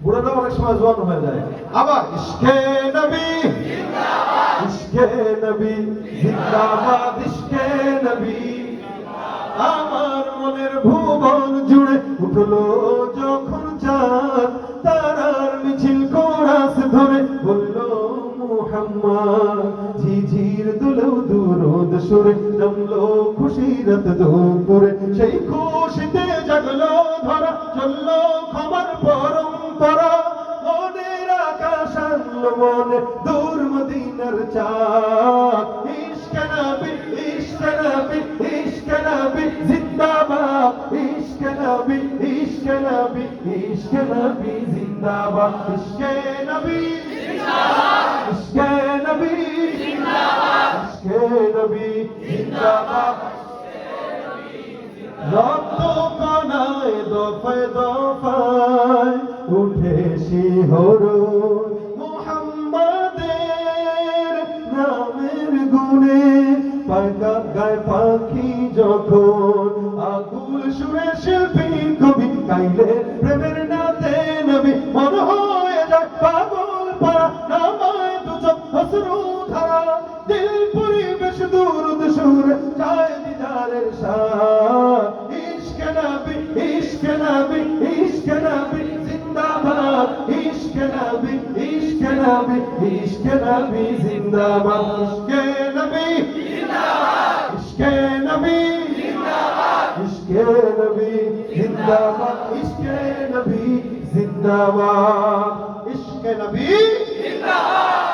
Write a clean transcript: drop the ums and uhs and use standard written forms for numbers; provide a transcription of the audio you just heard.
বুড়াটা অনেক সময় জোয়ান হয়ে যায়। আবার ইশকে নবী জিন্দাবাদ, ইশকে নবী জিন্দাবাদ, ইশকে নবী। আমার মনের ভুবন জুড়ে উঠলো যখন চাঁদ, তারার মিছিল কোরাস ধরে বলল মুহাম্মদ। ঝিঝির দুলেও দুরুদ সুরে নামলো খুশিরত দুপুরে, সেই খুশিতে জাগলো ধরা, চললো ক্ষমার পরম্পরা। মনের আকাশ আনলো মনে দূর মদিনার চাঁদ। ইশকে নবী, ইশকে নবী, ইশকে নবী জিন্দাবাদ, ইশকে নবী, ইশকে নবী, ইশকে নবী জিন্দাবাদ, ইশকে নবী জিন্দাবাদ, ইশকে নবী জিন্দাবাদ, ইশকে নবী জিন্দাবাদ। রক্ত কণায় দফায় দফায় উঠে শিহরণ, মুহাম্মাদের নামের গুণে পাকা গায় পাখি যখন। আকুল সুরে শিল্পী কবি গাইলে প্রেমের নাতে নবী, মন হয়ে যায় পাগল পারা, নামায় দুচোখ অশ্রু ধারা। দিল পরিবেশ দুরুদ সুরে চায় দিদারের শান। ইশকে নবী, ইশকে নবী, ইশকে নবী জিন্দাবাদ, ইশকে নবী, ইশকে নবী, ইশকে নবী জিন্দাবাদ, ইশকে নবী জিন্দাবাদ, ইশকে নবী জিন্দাবাদ, ইশকে নবী জিন্দাবাদ, ইশকে নবী জিন্দাবাদ, ইশকে নবী জিন্দাবাদ।